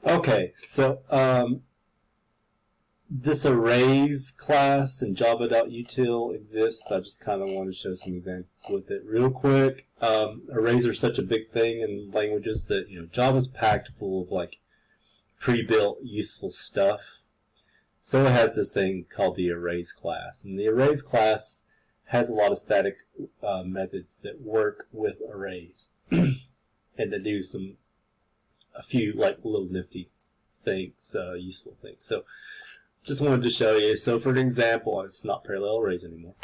Okay, so this arrays class in java.util exists. I just kind of want to show some examples with it real quick. Arrays are such a big thing in languages that Java's packed full of like pre-built useful stuff. So it has this thing called the arrays class, and the arrays class has a lot of static methods that work with arrays and to do a few like little nifty things, useful things. So just wanted to show you. So for an example, it's not parallel arrays anymore.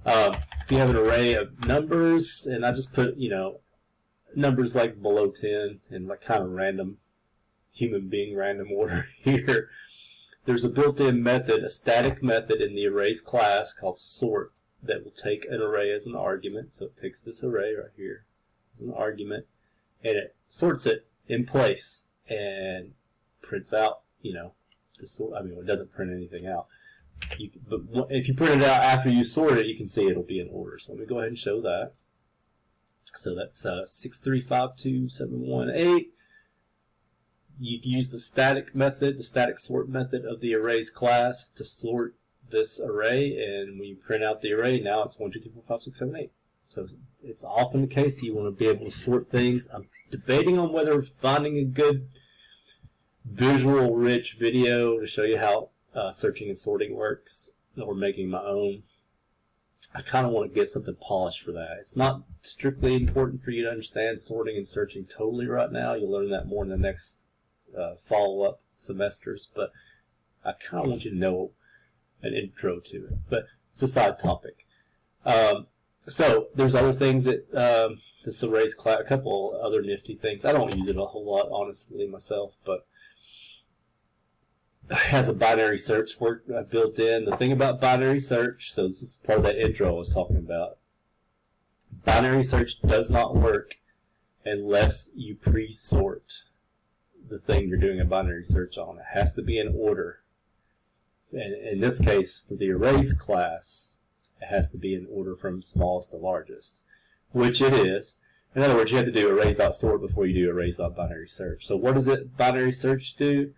If you have an array of numbers, and I just put numbers like below 10 and like kind of random human being random order here. There's a built-in method, a static method in the arrays class called sort that will take an array as an argument. So it takes this array right here as an argument, and it sorts it in place and prints out, the sort. I mean, it doesn't print anything out. But if you print it out after you sort it, you can see it'll be in order. So let me go ahead and show that. So that's 6352718. You use the static method, the static sort method of the arrays class to sort this array, and when you print out the array, now it's 1, 2, 3, 4, 5, 6, 7, 8. So it's often the case you want to be able to sort things. I'm debating on whether finding a good visual rich video to show you how searching and sorting works, or making my own. I kind of want to get something polished for that. It's not strictly important for you to understand sorting and searching totally right now. You'll learn that more in the next follow-up semesters, but I kind of want you to know an intro to it. But it's a side topic. So there's other things that this arrays class, a couple other nifty things. I don't use it a whole lot, honestly, myself, but it has a binary search work built in. The thing about binary search, so this is part of that intro I was talking about. Binary search does not work unless you pre-sort the thing you're doing a binary search on. It has to be in order. And in this case, for the arrays class, it has to be in order from smallest to largest, which it is. In other words, you have to do arrays.sort before you do arrays.binary search. So what does binary search do?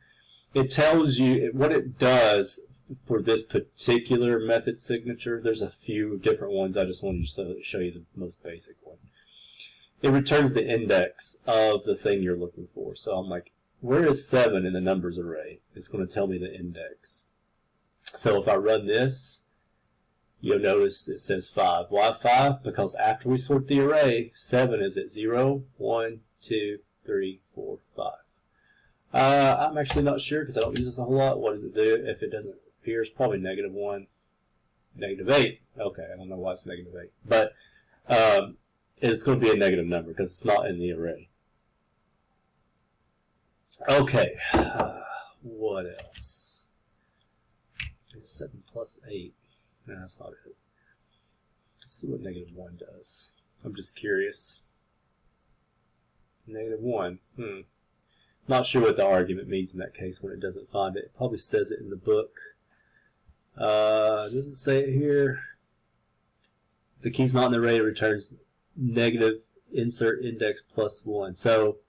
It tells you what it does for this particular method signature. There's a few different ones. I just wanted to show you the most basic one. It returns the index of the thing you're looking for. So I'm like, where is 7 in the numbers array? It's going to tell me the index. So if I run this, you'll notice it says 5. Why 5? Because after we sort the array, 7 is at 0, 1, 2, 3, 4, 5. I'm actually not sure because I don't use this a whole lot. What does it do if it doesn't appear? It's probably -1, -8. Okay, I don't know why it's -8. But it's going to be a negative number because it's not in the array. Okay, what else? 7 plus 8. No, that's not it. Let's see what -1 does. I'm just curious. -1. Not sure what the argument means in that case when it doesn't find it. It probably says it in the book. Does it say it here? If the key's not in the array, it returns negative insert index +1. So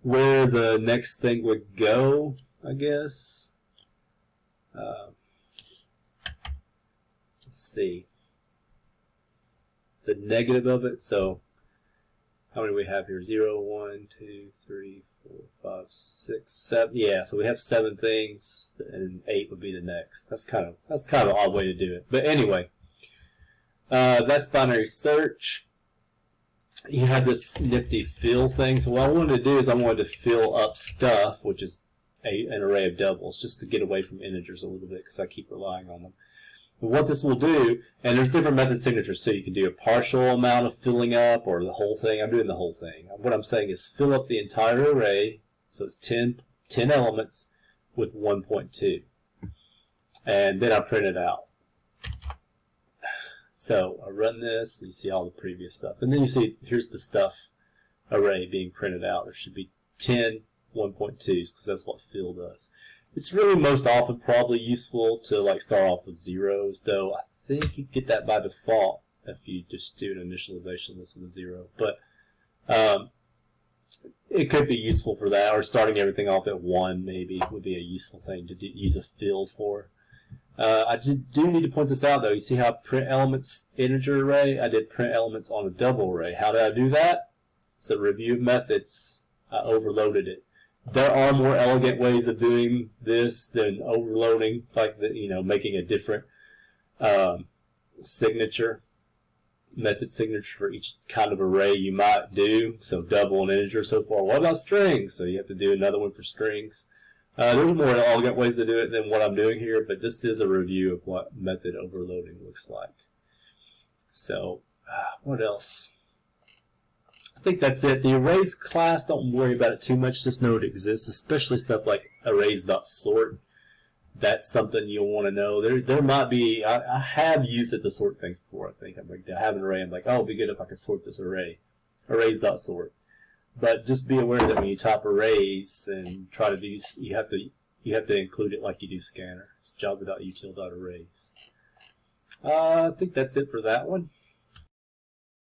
where the next thing would go, I guess. Let's see. The negative of it. So how many do we have here? 0, 1, 2, 3, 4, 5, 6, 7. Yeah, so we have 7 things, and 8 would be the next. That's kind of an odd way to do it. But anyway, that's binary search. You have this nifty fill thing. So what I wanted to do is I wanted to fill up stuff, which is an array of doubles, just to get away from integers a little bit because I keep relying on them. But what this will do, and there's different method signatures too. You can do a partial amount of filling up or the whole thing. I'm doing the whole thing. What I'm saying is fill up the entire array, so it's 10 elements with 1.2. And then I print it out. So I run this, and you see all the previous stuff. And then you see, here's the stuff array being printed out. There should be 10 1.2s because that's what fill does. It's really most often probably useful to like start off with zeros, though I think you get that by default if you just do an initialization of this with a 0. But it could be useful for that, or starting everything off at 1 maybe would be a useful thing to use a field for. I do need to point this out though. You see how print elements integer array? I did print elements on a double array. How did I do that? It's a review of methods. I overloaded it. There are more elegant ways of doing this than overloading, like making a different signature, method signature for each kind of array you might do. So double and integer so far. What about strings? So you have to do another one for strings. There's more elegant ways to do it than what I'm doing here, but this is a review of what method overloading looks like. So, what else? I think that's it. The arrays class, don't worry about it too much. Just know it exists, especially stuff like arrays.sort. That's something you'll want to know. There might be, I have used it to sort things before, I think. I have an array, I'm like, oh, it'd be good if I could sort this array. Arrays.sort. But just be aware that when you type arrays and try to do, you have to include it like you do scanner. It's java.util.arrays. I think that's it for that one.